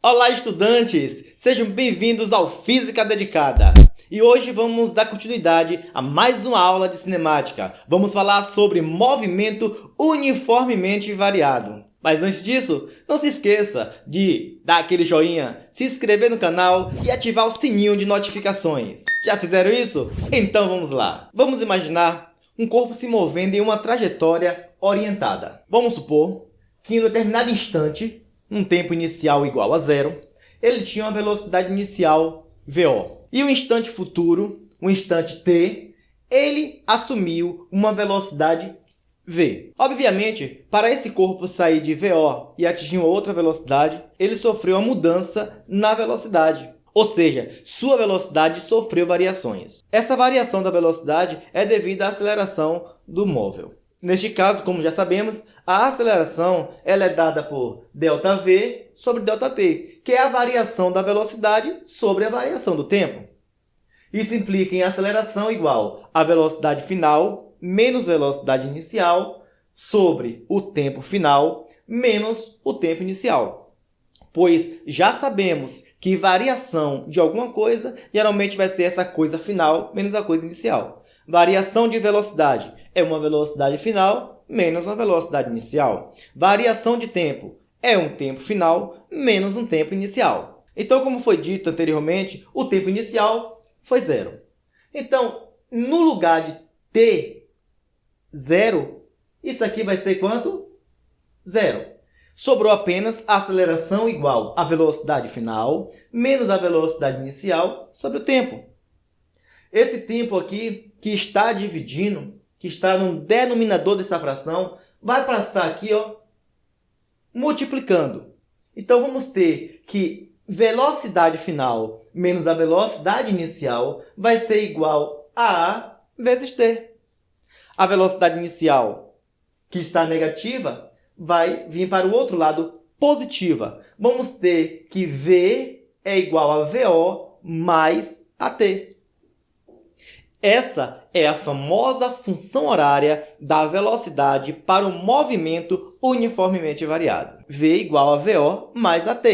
Olá, estudantes! Sejam bem-vindos ao Física Dedicada. E hoje vamos dar continuidade a mais uma aula de cinemática. Vamos falar sobre movimento uniformemente variado. Mas antes disso, não se esqueça de dar aquele joinha, se inscrever no canal e ativar o sininho de notificações. Já fizeram isso? Então vamos lá. Vamos imaginar um corpo se movendo em uma trajetória orientada. Vamos supor que em um determinado instante, um tempo inicial igual a zero, ele tinha uma velocidade inicial VO. E o instante futuro, o instante t, ele assumiu uma velocidade v. Obviamente, para esse corpo sair de VO e atingir uma outra velocidade, ele sofreu uma mudança na velocidade. Ou seja, sua velocidade sofreu variações. Essa variação da velocidade é devido à aceleração do móvel. Neste caso, como já sabemos, a aceleração ela é dada por ΔV sobre ΔT, que é a variação da velocidade sobre a variação do tempo. Isso implica em aceleração igual a velocidade final menos velocidade inicial sobre o tempo final menos o tempo inicial. Pois já sabemos que variação de alguma coisa geralmente vai ser essa coisa final menos a coisa inicial. Variação de velocidade é uma velocidade final menos uma velocidade inicial. Variação de tempo é um tempo final menos um tempo inicial. Então, como foi dito anteriormente, o tempo inicial foi zero. Então, no lugar de t, zero, isso aqui vai ser quanto? Zero. Sobrou apenas a aceleração igual à velocidade final menos a velocidade inicial sobre o tempo. Esse tempo aqui que está dividindo, que está no denominador dessa fração, vai passar aqui, multiplicando. Então, vamos ter que velocidade final menos a velocidade inicial vai ser igual a A vezes T. A velocidade inicial, que está negativa, vai vir para o outro lado, positiva. Vamos ter que V é igual a VO mais AT. Essa é a famosa função horária da velocidade para o movimento uniformemente variado. V igual a VO mais AT,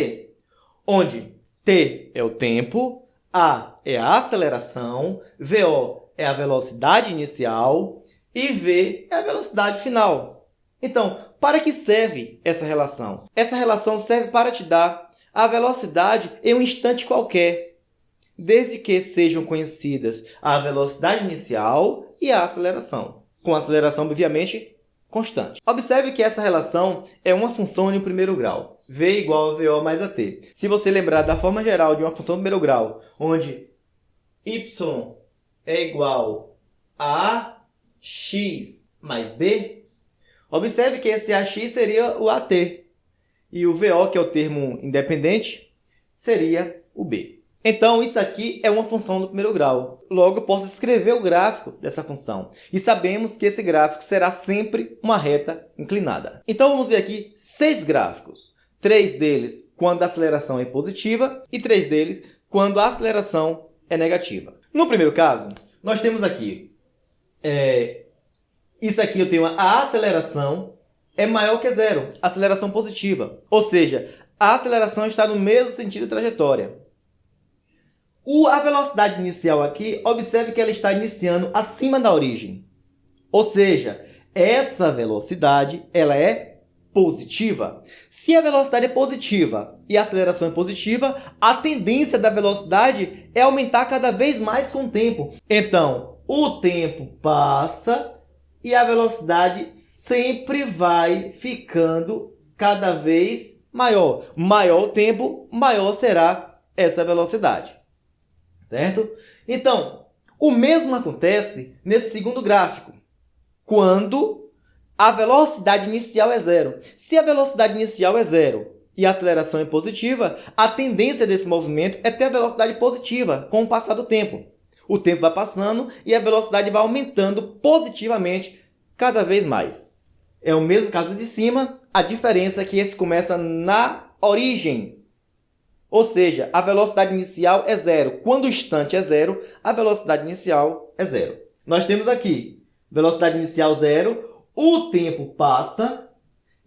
onde T é o tempo, A é a aceleração, VO é a velocidade inicial e V é a velocidade final. Então, para que serve essa relação? Essa relação serve para te dar a velocidade em um instante qualquer, desde que sejam conhecidas a velocidade inicial e a aceleração, com aceleração, obviamente, constante. Observe que essa relação é uma função de primeiro grau, V igual a VO mais AT. Se você lembrar da forma geral de uma função de primeiro grau, onde y é igual a x mais b, observe que esse AX seria o AT, e o VO, que é o termo independente, seria o B. Então, isso aqui é uma função do primeiro grau. Logo, eu posso escrever o gráfico dessa função. E sabemos que esse gráfico será sempre uma reta inclinada. Então, vamos ver aqui 6 gráficos. 3 deles quando a aceleração é positiva e 3 deles quando a aceleração é negativa. No primeiro caso, nós temos aqui... isso aqui eu tenho a aceleração é maior que zero. Aceleração positiva. Ou seja, a aceleração está no mesmo sentido da trajetória. A velocidade inicial aqui, observe que ela está iniciando acima da origem. Ou seja, essa velocidade ela é positiva. Se a velocidade é positiva e a aceleração é positiva, a tendência da velocidade é aumentar cada vez mais com o tempo. Então, o tempo passa e a velocidade sempre vai ficando cada vez maior. Maior o tempo, maior será essa velocidade. Certo? Então, o mesmo acontece nesse segundo gráfico, quando a velocidade inicial é zero. Se a velocidade inicial é zero e a aceleração é positiva, a tendência desse movimento é ter a velocidade positiva com o passar do tempo. O tempo vai passando e a velocidade vai aumentando positivamente cada vez mais. É o mesmo caso de cima, a diferença é que esse começa na origem. Ou seja, a velocidade inicial é zero. Quando o instante é zero, a velocidade inicial é zero. Nós temos aqui velocidade inicial zero, o tempo passa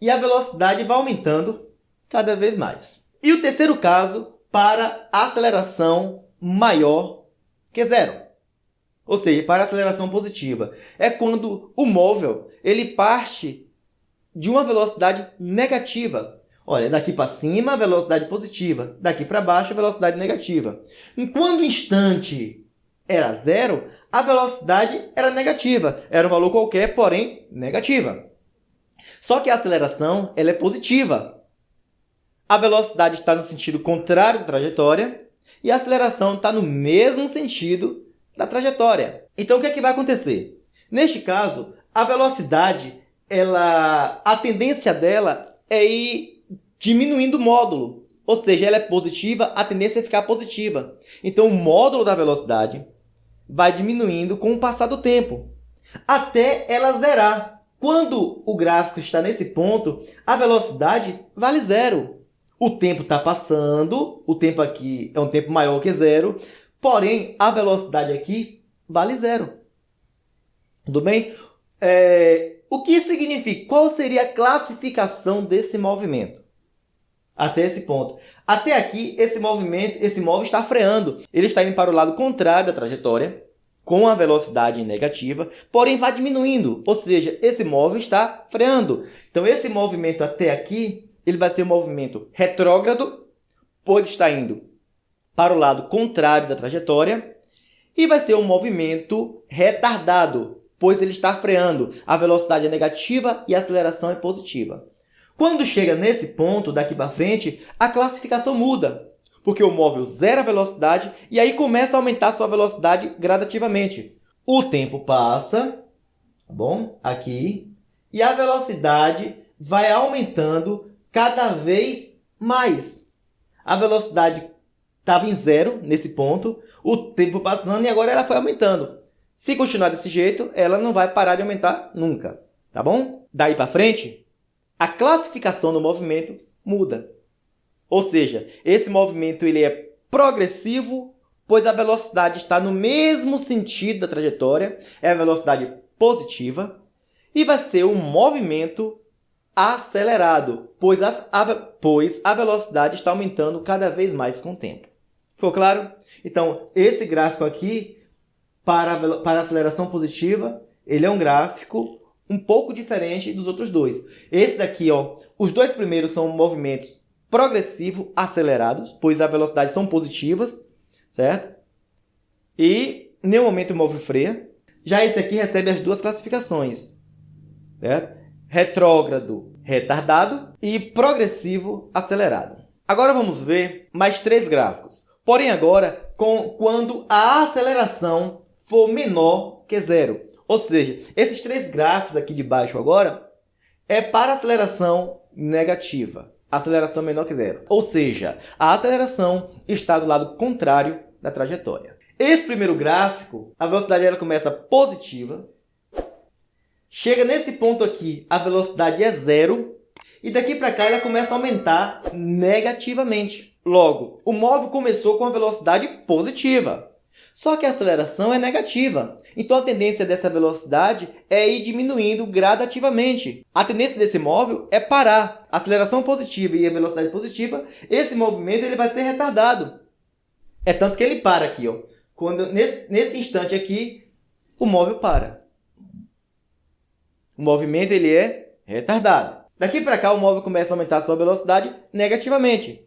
e a velocidade vai aumentando cada vez mais. E o terceiro caso, para aceleração maior que zero. Ou seja, para aceleração positiva. É quando o móvel ele parte de uma velocidade negativa. Olha, daqui para cima, velocidade positiva. Daqui para baixo, velocidade negativa. Enquanto o instante era zero, a velocidade era negativa. Era um valor qualquer, porém negativa. Só que a aceleração ela é positiva. A velocidade está no sentido contrário da trajetória e a aceleração está no mesmo sentido da trajetória. Então, o que é que vai acontecer? Neste caso, a velocidade, a tendência dela é ir diminuindo o módulo. Ou seja, ela é positiva, a tendência é ficar positiva. Então, o módulo da velocidade vai diminuindo com o passar do tempo, até ela zerar. Quando o gráfico está nesse ponto, a velocidade vale zero. O tempo está passando, o tempo aqui é um tempo maior que zero, porém, a velocidade aqui vale zero. Tudo bem? O que significa? Qual seria a classificação desse movimento? Até esse ponto. Até aqui, esse móvel está freando. Ele está indo para o lado contrário da trajetória, com a velocidade negativa, porém vai diminuindo. Ou seja, esse móvel está freando. Então, esse movimento até aqui, ele vai ser um movimento retrógrado, pois está indo para o lado contrário da trajetória, e vai ser um movimento retardado, pois ele está freando. A velocidade é negativa e a aceleração é positiva. Quando chega nesse ponto, daqui para frente, a classificação muda, porque o móvel zera a velocidade e aí começa a aumentar sua velocidade gradativamente. O tempo passa, tá bom? Aqui, e a velocidade vai aumentando cada vez mais. A velocidade estava em zero nesse ponto, o tempo passando e agora ela foi aumentando. Se continuar desse jeito, ela não vai parar de aumentar nunca, tá bom? Daí para frente, a classificação do movimento muda. Ou seja, esse movimento ele é progressivo, pois a velocidade está no mesmo sentido da trajetória, é a velocidade positiva, e vai ser um movimento acelerado, pois a velocidade está aumentando cada vez mais com o tempo. Ficou claro? Então, esse gráfico aqui, para a aceleração positiva, ele é um gráfico um pouco diferente dos outros dois. Esse daqui, os dois primeiros são movimentos progressivos acelerados, pois a velocidade são positivas, certo? E, em nenhum momento o móvel freia. Já esse aqui recebe as duas classificações, certo? Retrógrado, retardado e progressivo, acelerado. Agora vamos ver mais três gráficos. Porém agora, quando a aceleração for menor que zero. Ou seja, esses três gráficos aqui de baixo agora é para aceleração negativa. Aceleração menor que zero. Ou seja, a aceleração está do lado contrário da trajetória. Esse primeiro gráfico, a velocidade ela começa positiva. Chega nesse ponto aqui, a velocidade é zero. E daqui para cá ela começa a aumentar negativamente. Logo, o móvel começou com a velocidade positiva. Só que a aceleração é negativa. Então a tendência dessa velocidade é ir diminuindo gradativamente. A tendência desse móvel é parar. A aceleração positiva e a velocidade positiva, esse movimento ele vai ser retardado. É tanto que ele para aqui. Quando, nesse instante aqui, o móvel para. O movimento ele é retardado. Daqui para cá o móvel começa a aumentar a sua velocidade negativamente.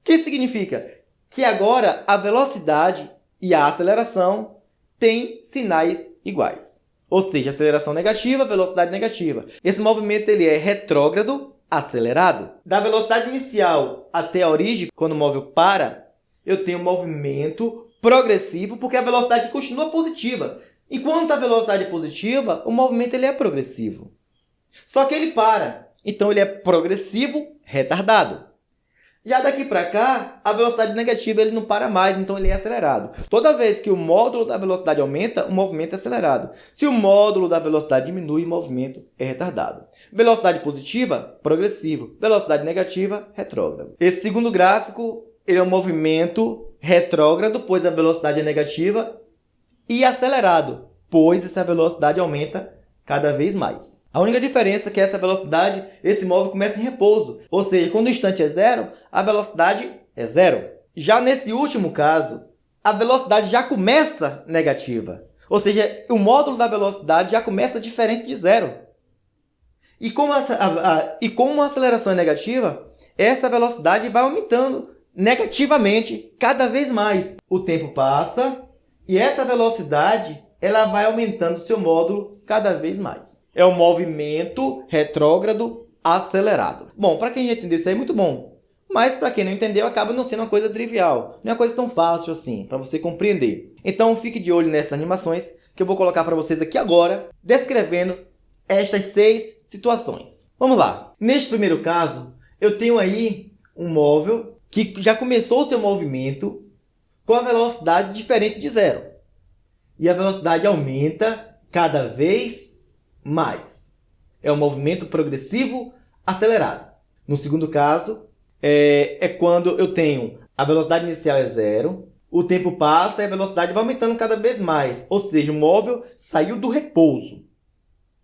O que significa? Que agora a velocidade e a aceleração têm sinais iguais. Ou seja, aceleração negativa, velocidade negativa. Esse movimento ele é retrógrado, acelerado. Da velocidade inicial até a origem, quando o móvel para, eu tenho um movimento progressivo, porque a velocidade continua positiva. Enquanto a velocidade é positiva, o movimento ele é progressivo. Só que ele para. Então ele é progressivo, retardado. Já daqui para cá, a velocidade negativa ele não para mais, então ele é acelerado. Toda vez que o módulo da velocidade aumenta, o movimento é acelerado. Se o módulo da velocidade diminui, o movimento é retardado. Velocidade positiva, progressivo. Velocidade negativa, retrógrado. Esse segundo gráfico ele é um movimento retrógrado, pois a velocidade é negativa, e acelerado, pois essa velocidade aumenta cada vez mais. A única diferença é que essa velocidade, esse móvel começa em repouso. Ou seja, quando o instante é zero, a velocidade é zero. Já nesse último caso, a velocidade já começa negativa. Ou seja, o módulo da velocidade já começa diferente de zero. E como a aceleração é negativa, essa velocidade vai aumentando negativamente cada vez mais. O tempo passa e essa velocidade ela vai aumentando seu módulo cada vez mais. É um movimento retrógrado acelerado. Bom, para quem já entendeu isso aí, muito bom. Mas para quem não entendeu, acaba não sendo uma coisa trivial. Não é uma coisa tão fácil assim, para você compreender. Então fique de olho nessas animações que eu vou colocar para vocês aqui agora, descrevendo estas 6 situações. Vamos lá. Neste primeiro caso, eu tenho aí um móvel que já começou o seu movimento com a velocidade diferente de zero. E a velocidade aumenta cada vez mais. É um movimento progressivo acelerado. No segundo caso, é quando eu tenho a velocidade inicial é zero, o tempo passa e a velocidade vai aumentando cada vez mais. Ou seja, o móvel saiu do repouso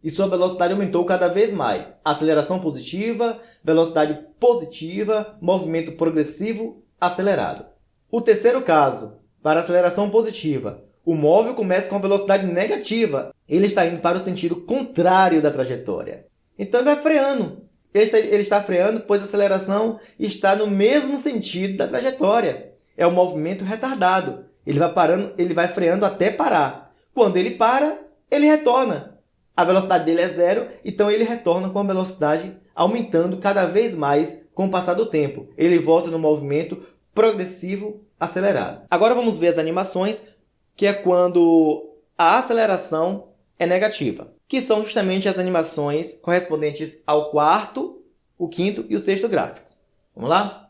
e sua velocidade aumentou cada vez mais. Aceleração positiva, velocidade positiva, movimento progressivo acelerado. O terceiro caso, para aceleração positiva, o móvel começa com a velocidade negativa. Ele está indo para o sentido contrário da trajetória. Então ele vai freando. Ele está freando, pois a aceleração está no mesmo sentido da trajetória. É um movimento retardado. Ele vai parando, ele vai freando até parar. Quando ele para, ele retorna. A velocidade dele é zero, então ele retorna com a velocidade aumentando cada vez mais com o passar do tempo. Ele volta no movimento progressivo acelerado. Agora vamos ver as animações, que é quando a aceleração é negativa, que são justamente as animações correspondentes ao quarto, o quinto e o sexto gráfico. Vamos lá?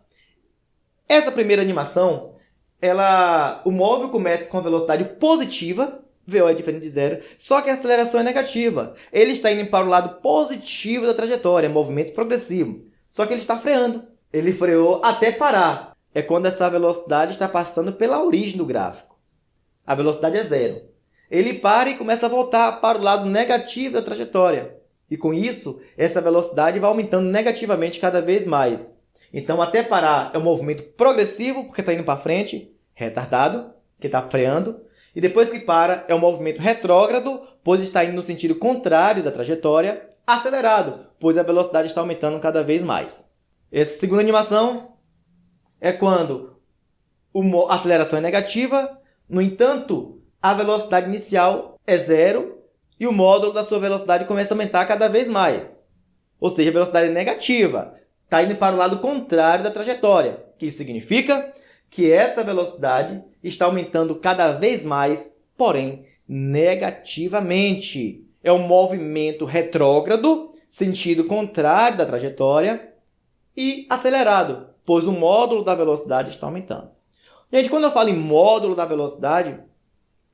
Essa primeira animação, o móvel começa com a velocidade positiva, VO é diferente de zero, só que a aceleração é negativa. Ele está indo para o lado positivo da trajetória, movimento progressivo. Só que ele está freando. Ele freou até parar. É quando essa velocidade está passando pela origem do gráfico. A velocidade é zero. Ele para e começa a voltar para o lado negativo da trajetória. E com isso, essa velocidade vai aumentando negativamente cada vez mais. Então, até parar é um movimento progressivo, porque está indo para frente, retardado, que está freando. E depois que para, é um movimento retrógrado, pois está indo no sentido contrário da trajetória, acelerado, pois a velocidade está aumentando cada vez mais. Essa segunda animação é quando a aceleração é negativa, no entanto, a velocidade inicial é zero e o módulo da sua velocidade começa a aumentar cada vez mais. Ou seja, a velocidade é negativa, está indo para o lado contrário da trajetória, que isso significa que essa velocidade está aumentando cada vez mais, porém negativamente. É um movimento retrógrado, sentido contrário da trajetória, e acelerado, pois o módulo da velocidade está aumentando. Gente, quando eu falo em módulo da velocidade,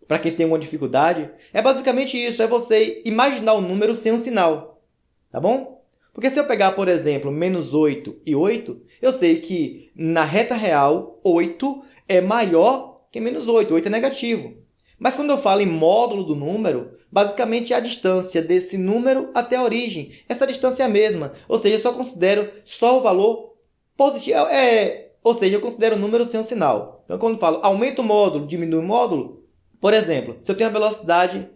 para quem tem uma dificuldade, é basicamente isso, é você imaginar o número sem um sinal, tá bom? Porque se eu pegar, por exemplo, menos 8 e 8, eu sei que na reta real, 8 é maior que menos 8, 8 é negativo. Mas quando eu falo em módulo do número, basicamente é a distância desse número até a origem. Essa distância é a mesma, ou seja, eu só considero só o valor positivo, ou seja, eu considero o número sem um sinal. Então, quando eu falo aumenta o módulo, diminui o módulo, por exemplo, se eu tenho a velocidade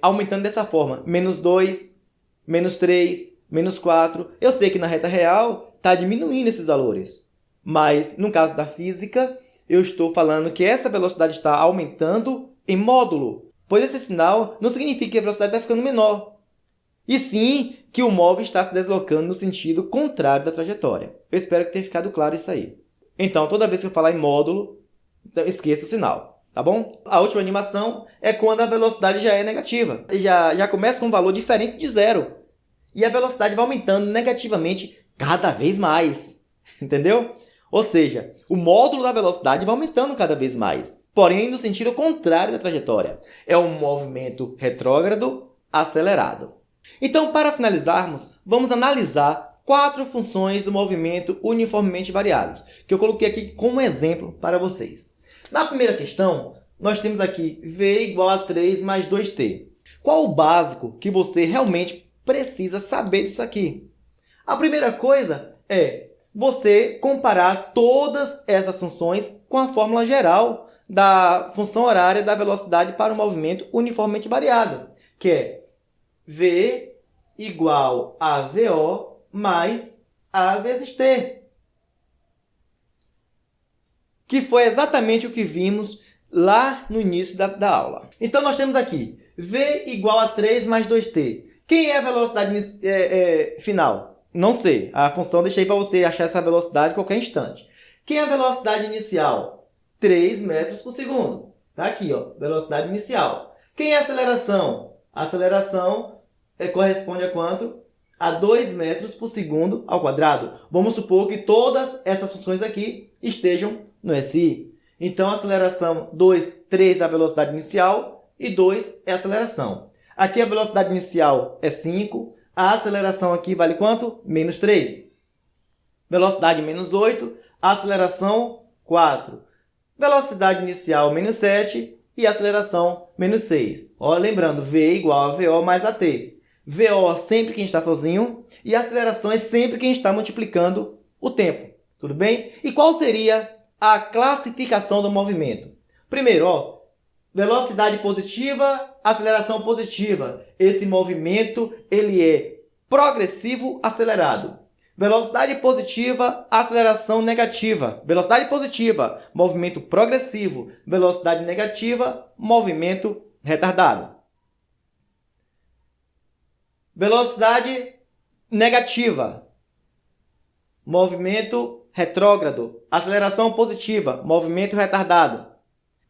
aumentando dessa forma, menos 2, menos 3, menos 4, eu sei que na reta real está diminuindo esses valores. Mas, no caso da física, eu estou falando que essa velocidade está aumentando em módulo, pois esse sinal não significa que a velocidade está ficando menor, e sim que o móvel está se deslocando no sentido contrário da trajetória. Eu espero que tenha ficado claro isso aí. Então, toda vez que eu falar em módulo, esqueça o sinal, tá bom? A última animação é quando a velocidade já é negativa. Já começa com um valor diferente de zero. E a velocidade vai aumentando negativamente cada vez mais. Entendeu? Ou seja, o módulo da velocidade vai aumentando cada vez mais, porém no sentido contrário da trajetória. É um movimento retrógrado acelerado. Então, para finalizarmos, vamos analisar 4 funções do movimento uniformemente variados, que eu coloquei aqui como exemplo para vocês. Na primeira questão, nós temos aqui V igual a 3 mais 2t. Qual o básico que você realmente precisa saber disso aqui? A primeira coisa é você comparar todas essas funções com a fórmula geral da função horária da velocidade para o movimento uniformemente variado, que é V igual a VO mais A vezes T. Que foi exatamente o que vimos lá no início da aula. Então, nós temos aqui V igual a 3 mais 2T. Quem é a velocidade final? Não sei. A função deixei para você achar essa velocidade a qualquer instante. Quem é a velocidade inicial? 3 metros por segundo. Está aqui, ó, velocidade inicial. Quem é a aceleração? A aceleração corresponde a quanto? A 2 metros por segundo ao quadrado. Vamos supor que todas essas funções aqui estejam no SI. Então, a aceleração 3 é a velocidade inicial e 2 é a aceleração. Aqui a velocidade inicial é 5. A aceleração aqui vale quanto? Menos 3. Velocidade menos 8. A aceleração 4. Velocidade inicial menos 7 e aceleração menos 6. Ó, lembrando, V igual a VO mais AT. VO sempre quem está sozinho e a aceleração é sempre quem está multiplicando o tempo. Tudo bem? E qual seria a classificação do movimento? Primeiro, ó, velocidade positiva, aceleração positiva. Esse movimento ele é progressivo acelerado. Velocidade positiva, aceleração negativa. Velocidade positiva, movimento progressivo. Velocidade negativa, movimento retardado. Velocidade negativa, movimento retrógrado. Aceleração positiva, movimento retardado.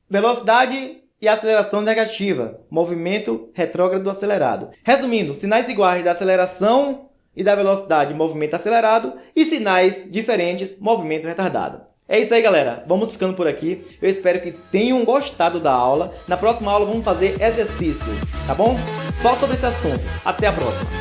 Velocidade e aceleração negativa, movimento retrógrado acelerado. Resumindo, sinais iguais da aceleração e da velocidade, movimento acelerado, e sinais diferentes, movimento retardado. É isso aí, galera. Vamos ficando por aqui. Eu espero que tenham gostado da aula. Na próxima aula vamos fazer exercícios, tá bom? Só sobre esse assunto. Até a próxima.